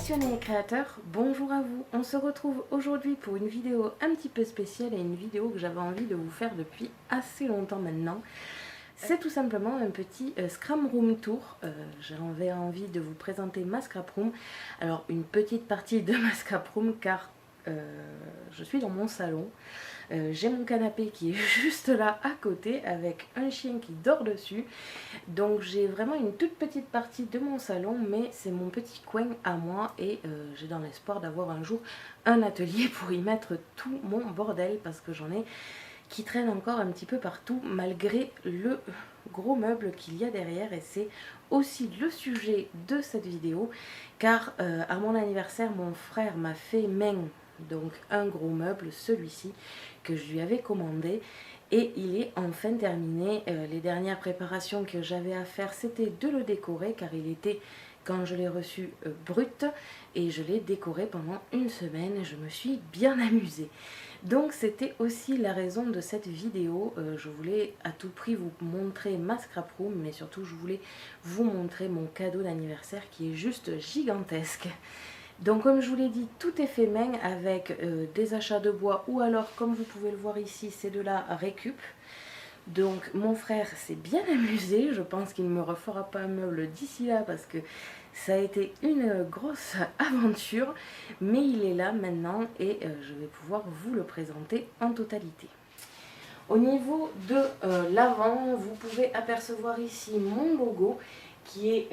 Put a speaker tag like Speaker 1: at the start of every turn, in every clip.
Speaker 1: passionnés et créateurs, bonjour à vous. On se retrouve aujourd'hui pour une vidéo un petit peu spéciale et une vidéo que j'avais envie de vous faire depuis assez longtemps maintenant. C'est tout simplement un petit Scrum Room Tour. J'avais envie de vous présenter ma Scrap Room. Alors une petite partie de ma Scrap Room car je suis dans mon salon. J'ai mon canapé qui est juste là à côté avec un chien qui dort dessus. Donc j'ai vraiment une toute petite partie de mon salon, mais c'est mon petit coin à moi et j'ai dans l'espoir d'avoir un jour un atelier pour y mettre tout mon bordel parce que j'en ai qui traîne encore un petit peu partout malgré le gros meuble qu'il y a derrière. Et c'est aussi le sujet de cette vidéo car à mon anniversaire mon frère m'a fait main, donc un gros meuble, celui-ci que je lui avais commandé, et il est enfin terminé. Les dernières préparations que j'avais à faire c'était de le décorer car il était, quand je l'ai reçu, brut, et je l'ai décoré pendant une semaine. Je me suis bien amusée. Donc c'était aussi la raison de cette vidéo. Je voulais à tout prix vous montrer ma scrap room, mais surtout je voulais vous montrer mon cadeau d'anniversaire qui est juste gigantesque. Donc comme je vous l'ai dit, tout est fait main avec des achats de bois ou alors comme vous pouvez le voir ici, c'est de la récup. Donc mon frère s'est bien amusé, je pense qu'il ne me refera pas un meuble d'ici là parce que ça a été une grosse aventure, mais il est là maintenant et je vais pouvoir vous le présenter en totalité. Au niveau de l'avant, vous pouvez apercevoir ici mon logo qui est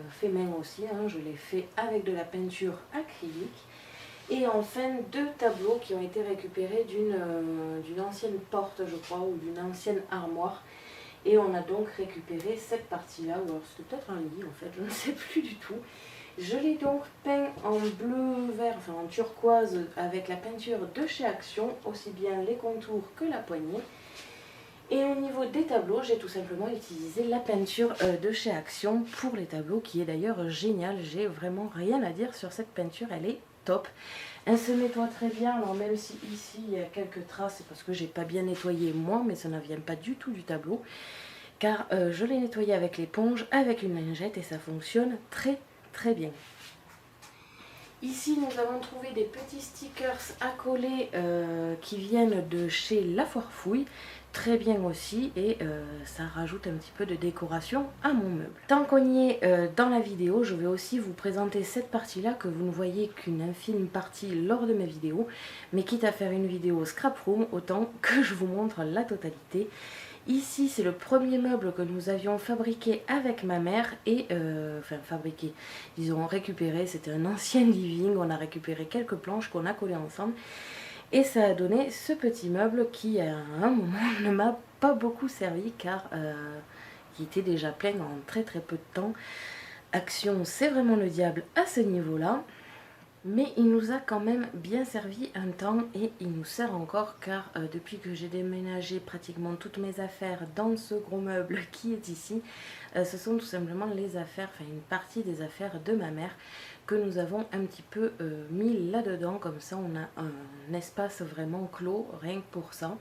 Speaker 1: fait main aussi, hein. Je l'ai fait avec de la peinture acrylique. Et enfin deux tableaux qui ont été récupérés d'une ancienne porte, je crois, ou d'une ancienne armoire. Et on a donc récupéré cette partie-là, ou alors c'était peut-être un lit en fait, je ne sais plus du tout. Je l'ai donc peint en bleu, vert, enfin en turquoise avec la peinture de chez Action, aussi bien les contours que la poignée. Et au niveau des tableaux, j'ai tout simplement utilisé la peinture de chez Action pour les tableaux, qui est d'ailleurs géniale. J'ai vraiment rien à dire sur cette peinture, elle est top. Elle se nettoie très bien, alors même si ici il y a quelques traces, c'est parce que j'ai pas bien nettoyé moi, mais ça ne vient pas du tout du tableau. Car je l'ai nettoyé avec l'éponge, avec une lingette et ça fonctionne très très bien. Ici nous avons trouvé des petits stickers à coller qui viennent de chez La Foire Fouille. Très bien aussi, et ça rajoute un petit peu de décoration à mon meuble. Tant qu'on y est dans la vidéo, je vais aussi vous présenter cette partie là que vous ne voyez qu'une infime partie lors de mes vidéos, mais quitte à faire une vidéo scrap room, autant que je vous montre la totalité. Ici c'est le premier meuble que nous avions fabriqué avec ma mère et enfin fabriqué, disons récupéré, c'était un ancien living, on a récupéré quelques planches qu'on a collées ensemble. Et ça a donné ce petit meuble qui à un moment ne m'a pas beaucoup servi car il était déjà plein en très très peu de temps. Action, c'est vraiment le diable à ce niveau-là. Mais il nous a quand même bien servi un temps et il nous sert encore car depuis que j'ai déménagé pratiquement toutes mes affaires dans ce gros meuble qui est ici, ce sont tout simplement les affaires, enfin une partie des affaires de ma mère que nous avons un petit peu mis là-dedans. Comme ça on a un espace vraiment clos rien que pour ça.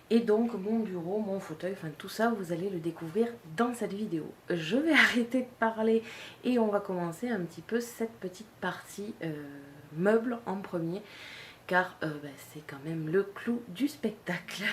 Speaker 1: Et donc mon bureau, mon fauteuil, enfin tout ça vous allez le découvrir dans cette vidéo. Je vais arrêter de parler et on va commencer un petit peu cette petite partie meuble en premier car c'est quand même le clou du spectacle.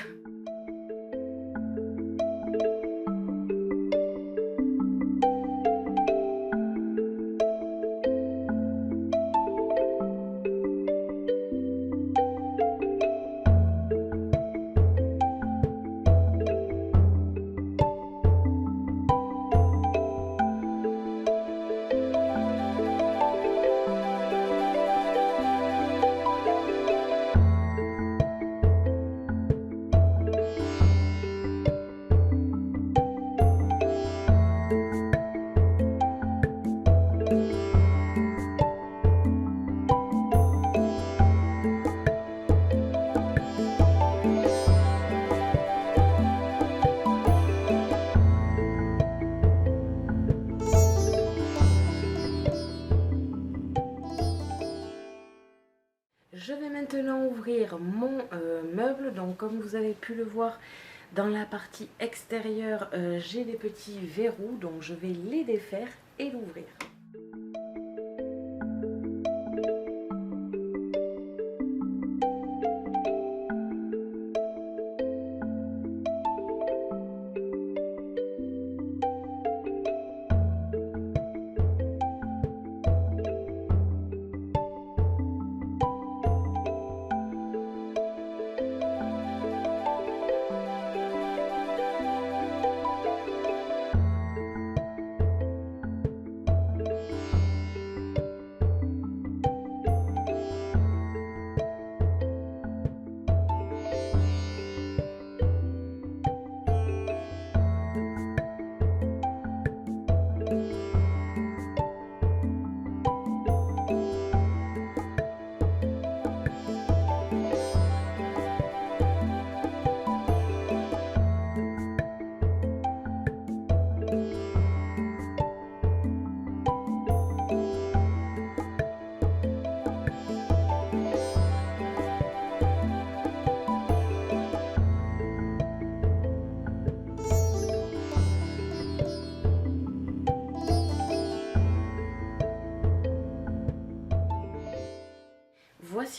Speaker 1: Je vais maintenant ouvrir mon meuble. Donc comme vous avez pu le voir dans la partie extérieure, j'ai des petits verrous, donc je vais les défaire et l'ouvrir.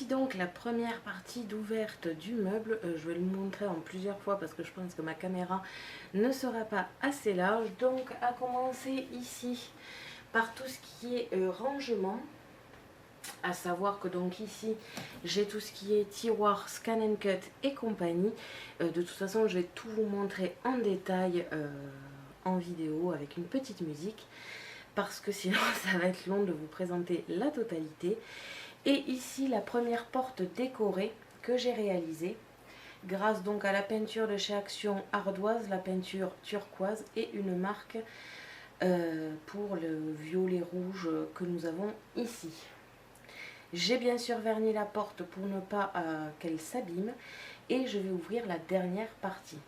Speaker 1: Voici donc la première partie d'ouverte du meuble. Je vais le montrer en plusieurs fois parce que je pense que ma caméra ne sera pas assez large. Donc à commencer ici par tout ce qui est rangement. À savoir que donc ici j'ai tout ce qui est tiroir, scan and cut et compagnie. De toute façon je vais tout vous montrer en détail en vidéo avec une petite musique. Parce que sinon ça va être long de vous présenter la totalité. Et ici la première porte décorée que j'ai réalisée grâce donc à la peinture de chez Action Ardoise, la peinture turquoise et une marque pour le violet rouge que nous avons ici. J'ai bien sûr verni la porte pour ne pas qu'elle s'abîme et je vais ouvrir la dernière partie.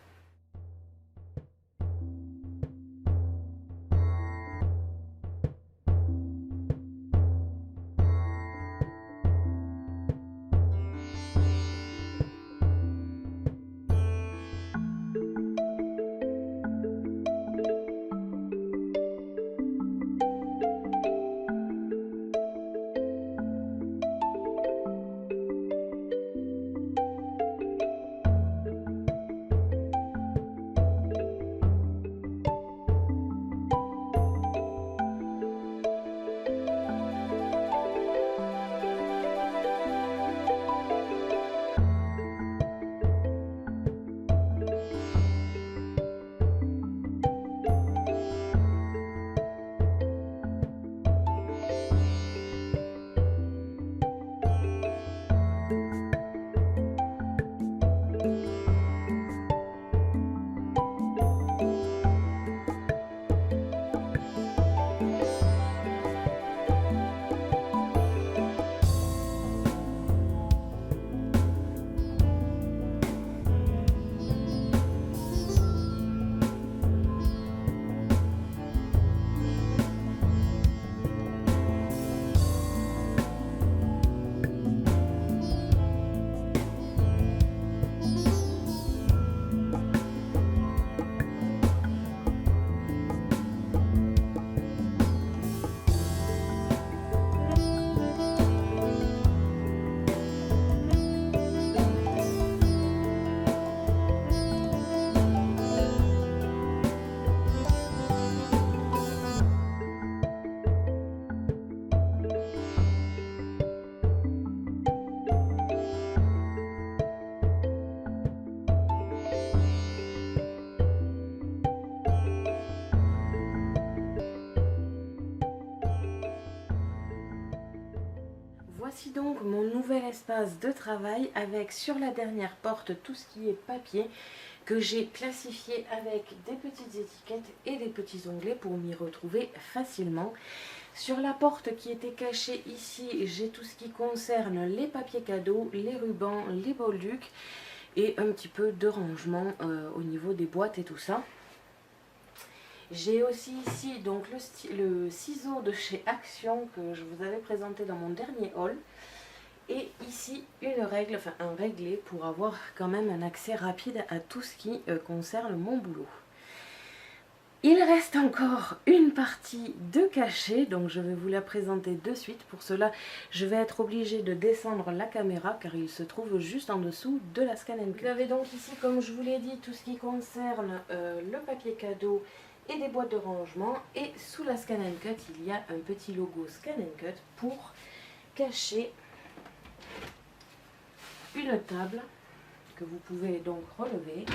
Speaker 1: Voici donc mon nouvel espace de travail avec sur la dernière porte tout ce qui est papier que j'ai classifié avec des petites étiquettes et des petits onglets pour m'y retrouver facilement. Sur la porte qui était cachée ici, j'ai tout ce qui concerne les papiers cadeaux, les rubans, les bolducs et un petit peu de rangement au niveau des boîtes et tout ça. J'ai aussi ici donc le ciseau de chez Action que je vous avais présenté dans mon dernier haul. Et ici une règle, enfin un réglé pour avoir quand même un accès rapide à tout ce qui concerne mon boulot. Il reste encore une partie de cachet, donc je vais vous la présenter de suite. Pour cela, je vais être obligée de descendre la caméra car il se trouve juste en dessous de la Scan & Cut. Vous avez donc ici, comme je vous l'ai dit, tout ce qui concerne le papier cadeau et des boîtes de rangement. Et sous la Scan & Cut, il y a un petit logo Scan & Cut pour cacher une table que vous pouvez donc relever,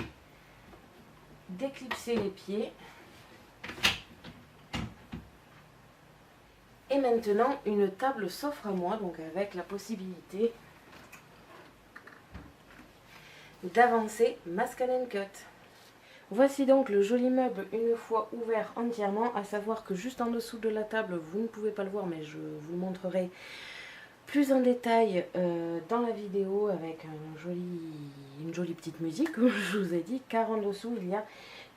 Speaker 1: déclipser les pieds. Et maintenant, une table s'offre à moi, donc avec la possibilité d'avancer ma Scan & Cut. Voici donc le joli meuble une fois ouvert entièrement, à savoir que juste en dessous de la table, vous ne pouvez pas le voir, mais je vous le montrerai plus en détail dans la vidéo avec une jolie petite musique, comme je vous ai dit, car en dessous il y a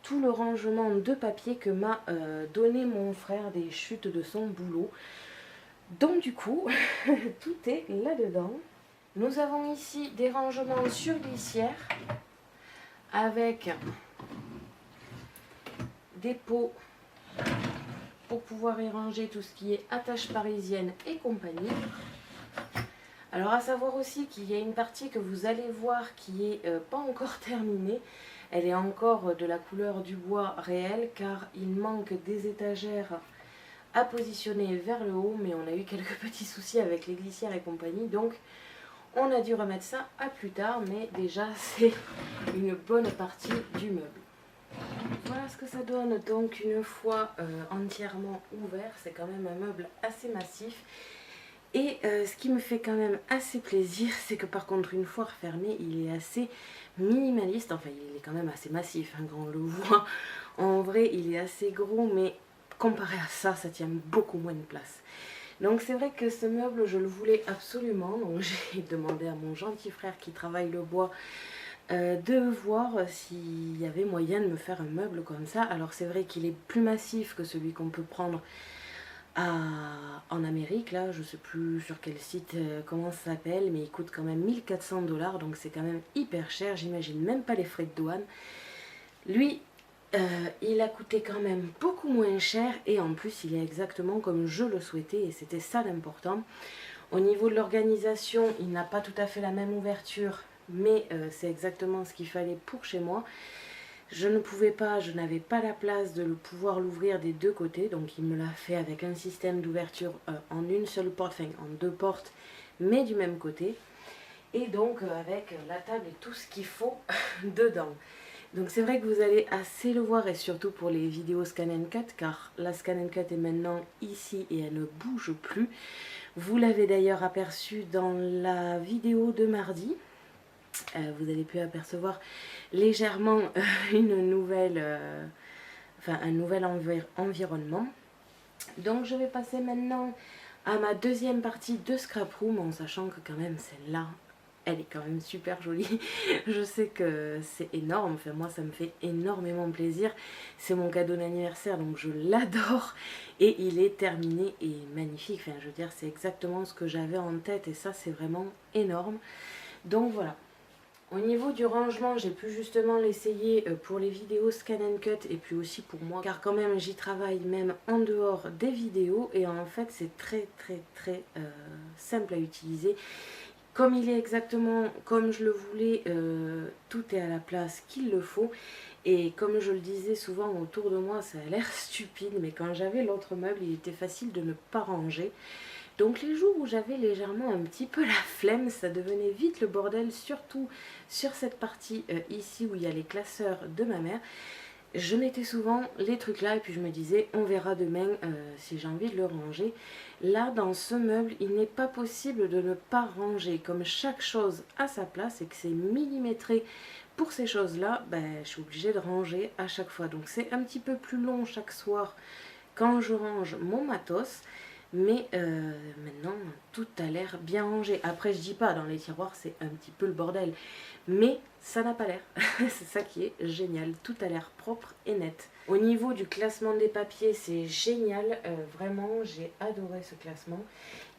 Speaker 1: tout le rangement de papier que m'a donné mon frère des chutes de son boulot. Donc du coup, tout est là-dedans. Nous avons ici des rangements sur glissière avec des pots pour pouvoir y ranger tout ce qui est attache parisienne et compagnie. Alors à savoir aussi qu'il y a une partie que vous allez voir qui est pas encore terminée. Elle est encore de la couleur du bois réel car il manque des étagères à positionner vers le haut, mais on a eu quelques petits soucis avec les glissières et compagnie, donc on a dû remettre ça à plus tard, mais déjà c'est une bonne partie du meuble. Voilà ce que ça donne donc une fois entièrement ouvert. C'est quand même un meuble assez massif. Et ce qui me fait quand même assez plaisir, c'est que par contre une fois refermé, il est assez minimaliste. Enfin, il est quand même assez massif, hein, quand on le voit. En vrai, il est assez gros, mais comparé à ça, ça tient beaucoup moins de place. Donc c'est vrai que ce meuble, je le voulais absolument. Donc j'ai demandé à mon gentil frère qui travaille le bois de voir s'il y avait moyen de me faire un meuble comme ça. Alors c'est vrai qu'il est plus massif que celui qu'on peut prendre en Amérique, là je sais plus sur quel site, comment ça s'appelle, mais il coûte quand même 1400 $, donc c'est quand même hyper cher, j'imagine même pas les frais de douane. Lui, il a coûté quand même beaucoup moins cher et en plus il est exactement comme je le souhaitais et c'était ça l'important. Au niveau de l'organisation, il n'a pas tout à fait la même ouverture, mais c'est exactement ce qu'il fallait pour chez moi. Je ne pouvais pas, je n'avais pas la place de pouvoir l'ouvrir des deux côtés, donc il me l'a fait avec un système d'ouverture en une seule porte, enfin en deux portes, mais du même côté. Et donc avec la table et tout ce qu'il faut dedans. Donc c'est vrai que vous allez assez le voir et surtout pour les vidéos Scan and Cut, car la Scan and Cut est maintenant ici et elle ne bouge plus. Vous l'avez d'ailleurs aperçu dans la vidéo de mardi. Vous avez pu apercevoir légèrement une nouvelle, un nouvel environnement. Donc je vais passer maintenant à ma deuxième partie de Scrap Room en sachant que quand même celle-là, elle est quand même super jolie. Je sais que c'est énorme, enfin moi ça me fait énormément plaisir. C'est mon cadeau d'anniversaire donc je l'adore et il est terminé et magnifique. Enfin je veux dire c'est exactement ce que j'avais en tête et ça c'est vraiment énorme. Donc voilà. Au niveau du rangement, j'ai pu justement l'essayer pour les vidéos Scan and Cut et puis aussi pour moi. Car quand même, j'y travaille même en dehors des vidéos et en fait, c'est très simple à utiliser. Comme il est exactement comme je le voulais, tout est à la place qu'il le faut. Et comme je le disais souvent autour de moi, ça a l'air stupide, mais quand j'avais l'autre meuble, il était facile de ne pas ranger. Donc les jours où j'avais légèrement un petit peu la flemme, ça devenait vite le bordel, surtout sur cette partie ici où il y a les classeurs de ma mère. Je mettais souvent les trucs là et puis je me disais on verra demain si j'ai envie de le ranger. Là dans ce meuble il n'est pas possible de ne pas ranger, comme chaque chose a sa place et que c'est millimétré pour ces choses là, je suis obligée de ranger à chaque fois. Donc c'est un petit peu plus long chaque soir quand je range mon matos. Mais maintenant, tout a l'air bien rangé. Après, je dis pas, dans les tiroirs, c'est un petit peu le bordel. Mais ça n'a pas l'air. C'est ça qui est génial. Tout a l'air propre et net. Au niveau du classement des papiers, c'est génial. Vraiment, j'ai adoré ce classement.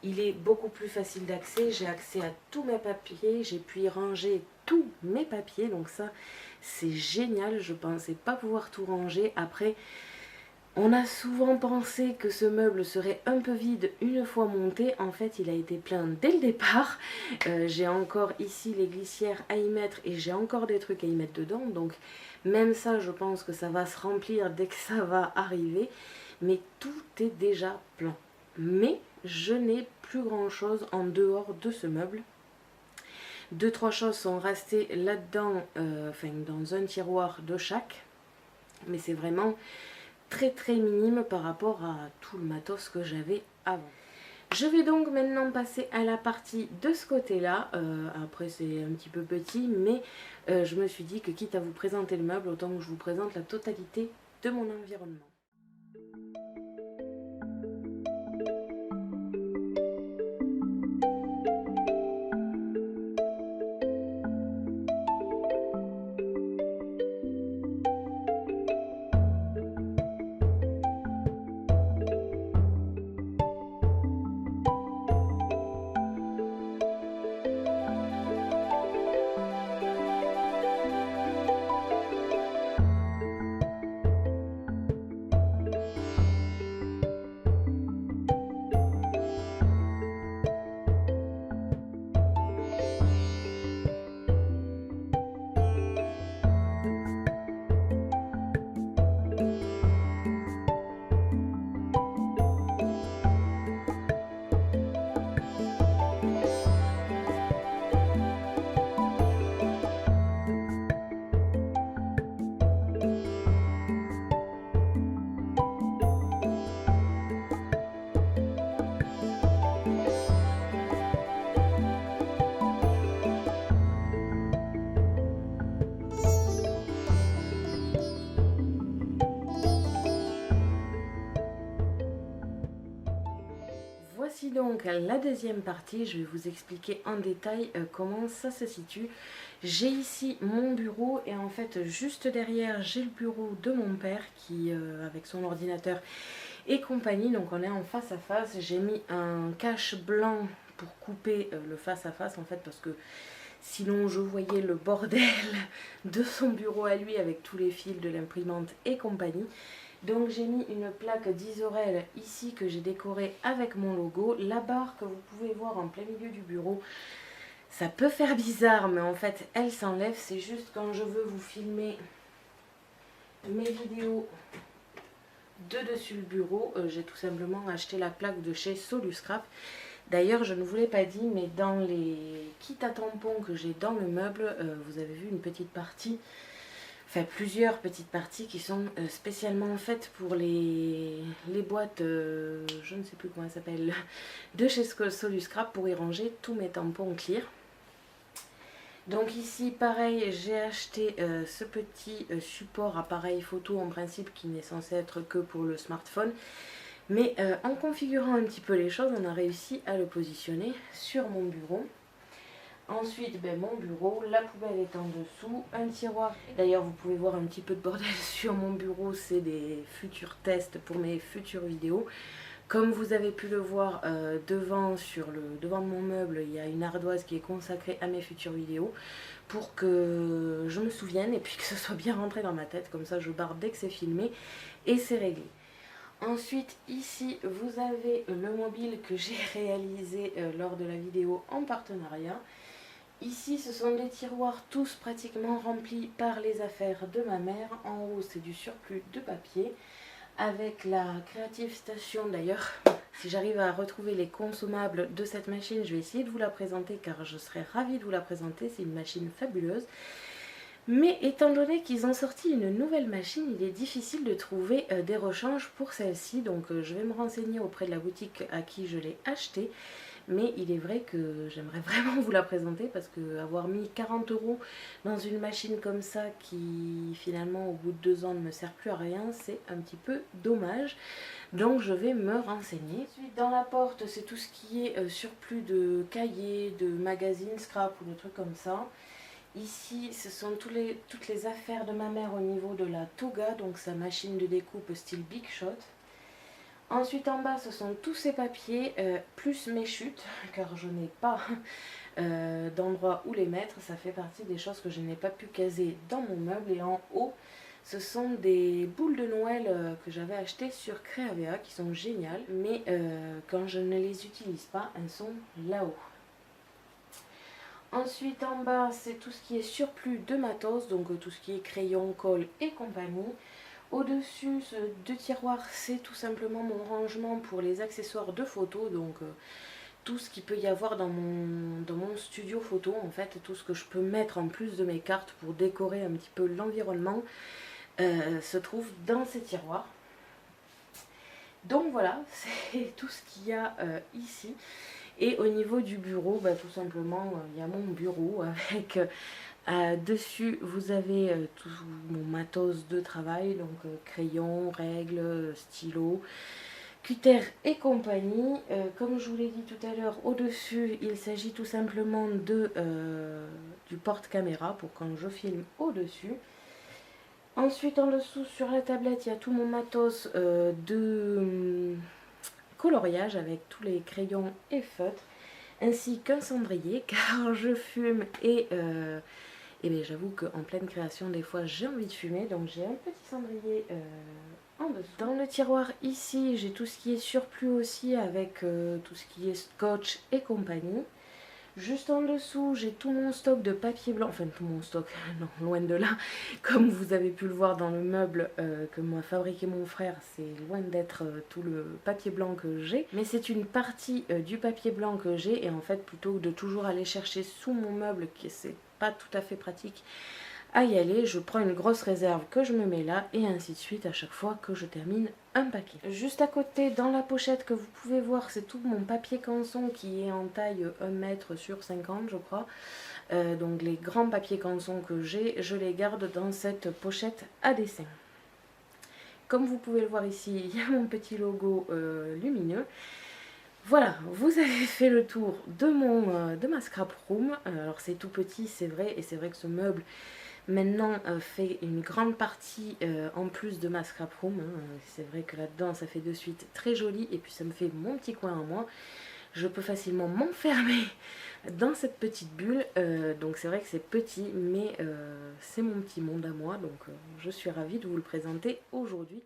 Speaker 1: Il est beaucoup plus facile d'accès. J'ai accès à tous mes papiers. J'ai pu y ranger tous mes papiers. Donc ça, c'est génial. Je pensais pas pouvoir tout ranger. Après... on a souvent pensé que ce meuble serait un peu vide une fois monté. En fait, il a été plein dès le départ. J'ai encore ici les glissières à y mettre et j'ai encore des trucs à y mettre dedans. Donc, même ça, je pense que ça va se remplir dès que ça va arriver. Mais tout est déjà plein. Mais je n'ai plus grand chose en dehors de ce meuble. 2-3 choses sont restées là-dedans, dans un tiroir de chaque. Mais c'est vraiment... très minime par rapport à tout le matos que j'avais avant. Je vais donc maintenant passer à la partie de ce côté là. Après c'est un petit peu petit, mais je me suis dit que quitte à vous présenter le meuble, autant que je vous présente la totalité de mon environnement. donc la deuxième partie. Je vais vous expliquer en détail comment ça se situe. J'ai ici mon bureau et en fait juste derrière j'ai le bureau de mon père qui avec son ordinateur et compagnie. Donc on est en face à face. J'ai mis un cache blanc pour couper le face à face en fait parce que sinon je voyais le bordel de son bureau à lui avec tous les fils de l'imprimante et compagnie. Donc j'ai mis une plaque d'Isorel ici que j'ai décorée avec mon logo. La barre que vous pouvez voir en plein milieu du bureau, ça peut faire bizarre mais en fait elle s'enlève. C'est juste quand je veux vous filmer mes vidéos de dessus le bureau, j'ai tout simplement acheté la plaque de chez Soluscrap. D'ailleurs je ne vous l'ai pas dit mais dans les kits à tampons que j'ai dans le meuble, vous avez vu une petite partie, enfin plusieurs petites parties qui sont spécialement faites pour les boîtes, je ne sais plus comment elles s'appellent, de chez Soluscrap pour y ranger tous mes tampons clear. Donc ici pareil j'ai acheté ce petit support appareil photo en principe qui n'est censé être que pour le smartphone. Mais en configurant un petit peu les choses on a réussi à le positionner sur mon bureau. Ensuite mon bureau, la poubelle est en dessous, un tiroir. D'ailleurs vous pouvez voir un petit peu de bordel sur mon bureau, c'est des futurs tests pour mes futures vidéos. Comme vous avez pu le voir devant de mon meuble, il y a une ardoise qui est consacrée à mes futures vidéos pour que je me souvienne et puis que ce soit bien rentré dans ma tête. Comme ça je barre dès que c'est filmé et c'est réglé. Ensuite ici vous avez le mobile que j'ai réalisé lors de la vidéo en partenariat. Ici ce sont des tiroirs tous pratiquement remplis par les affaires de ma mère. En haut c'est du surplus de papier. Avec la Creative Station d'ailleurs, si j'arrive à retrouver les consommables de cette machine, je vais essayer de vous la présenter car je serais ravie de vous la présenter, c'est une machine fabuleuse. Mais étant donné qu'ils ont sorti une nouvelle machine, il est difficile de trouver des rechanges pour celle-ci. Donc je vais me renseigner auprès de la boutique à qui je l'ai achetée. Mais il est vrai que j'aimerais vraiment vous la présenter parce que avoir mis 40 € dans une machine comme ça qui finalement au bout de 2 ans ne me sert plus à rien, c'est un petit peu dommage. Donc je vais me renseigner. Ensuite dans la porte c'est tout ce qui est surplus de cahiers, de magazines, scrap ou de trucs comme ça. Ici ce sont toutes les affaires de ma mère au niveau de la Toga, donc sa machine de découpe style Big Shot. Ensuite en bas ce sont tous ces papiers plus mes chutes car je n'ai pas d'endroit où les mettre. Ça fait partie des choses que je n'ai pas pu caser dans mon meuble. Et en haut ce sont des boules de Noël que j'avais achetées sur Creavea qui sont géniales. Mais quand je ne les utilise pas elles sont là-haut. Ensuite en bas c'est tout ce qui est surplus de matos, donc tout ce qui est crayon, colle et compagnie. Au-dessus, ce 2 tiroirs, c'est tout simplement mon rangement pour les accessoires de photo. Donc tout ce qu'il peut y avoir dans mon studio photo, en fait, tout ce que je peux mettre en plus de mes cartes pour décorer un petit peu l'environnement, se trouve dans ces tiroirs. Donc voilà, c'est tout ce qu'il y a ici. Et au niveau du bureau, tout simplement, il y a mon bureau avec... dessus vous avez tout mon matos de travail, donc crayon, règles, stylo, cutter et compagnie. Comme je vous l'ai dit tout à l'heure, au dessus il s'agit tout simplement du porte-caméra pour quand je filme au dessus. Ensuite en dessous sur la tablette il y a tout mon matos de coloriage avec tous les crayons et feutres, ainsi qu'un cendrier car je fume et bien j'avoue qu'en pleine création des fois j'ai envie de fumer, donc j'ai un petit cendrier en dessous. Dans le tiroir ici j'ai tout ce qui est surplus aussi avec tout ce qui est scotch et compagnie. Juste en dessous j'ai tout mon stock de papier blanc, enfin tout mon stock, non loin de là, comme vous avez pu le voir dans le meuble que m'a fabriqué mon frère, c'est loin d'être tout le papier blanc que j'ai, mais c'est une partie du papier blanc que j'ai. Et en fait plutôt que de toujours aller chercher sous mon meuble, qui c'est pas tout à fait pratique à y aller, je prends une grosse réserve que je me mets là et ainsi de suite à chaque fois que je termine un paquet. Juste à côté dans la pochette que vous pouvez voir, c'est tout mon papier canson qui est en taille 1 mètre sur 50 je crois. Donc les grands papiers canson que j'ai, je les garde dans cette pochette à dessin. Comme vous pouvez le voir ici, il y a mon petit logo lumineux. Voilà, vous avez fait le tour de ma scrap room. Alors c'est tout petit, c'est vrai, et c'est vrai que ce meuble maintenant fait une grande partie en plus de ma scrap room. C'est vrai que là-dedans ça fait de suite très joli, et puis ça me fait mon petit coin à moi. Je peux facilement m'enfermer dans cette petite bulle, donc c'est vrai que c'est petit, mais c'est mon petit monde à moi, donc je suis ravie de vous le présenter aujourd'hui.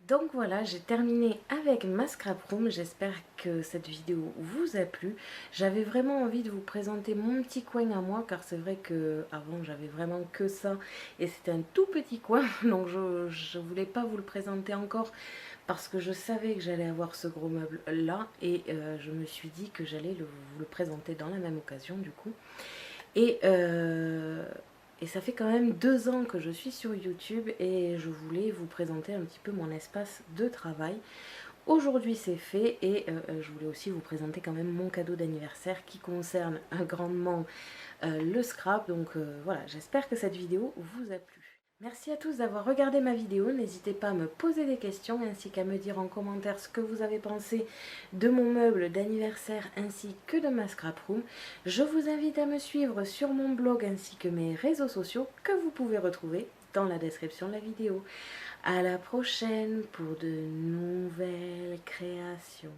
Speaker 1: Donc voilà, j'ai terminé avec ma scrap room. J'espère que cette vidéo vous a plu. J'avais vraiment envie de vous présenter mon petit coin à moi, car c'est vrai que avant j'avais vraiment que ça et c'était un tout petit coin, donc je voulais pas vous le présenter encore parce que je savais que j'allais avoir ce gros meuble là, et je me suis dit que j'allais vous le présenter dans la même occasion du coup. Et, euh, et ça fait quand même 2 ans que je suis sur YouTube, et je voulais vous présenter un petit peu mon espace de travail. Aujourd'hui c'est fait, et je voulais aussi vous présenter quand même mon cadeau d'anniversaire qui concerne grandement le scrap. Donc voilà, j'espère que cette vidéo vous a plu. Merci à tous d'avoir regardé ma vidéo. N'hésitez pas à me poser des questions ainsi qu'à me dire en commentaire ce que vous avez pensé de mon meuble d'anniversaire ainsi que de ma scrap room. Je vous invite à me suivre sur mon blog ainsi que mes réseaux sociaux que vous pouvez retrouver dans la description de la vidéo. À la prochaine pour de nouvelles créations.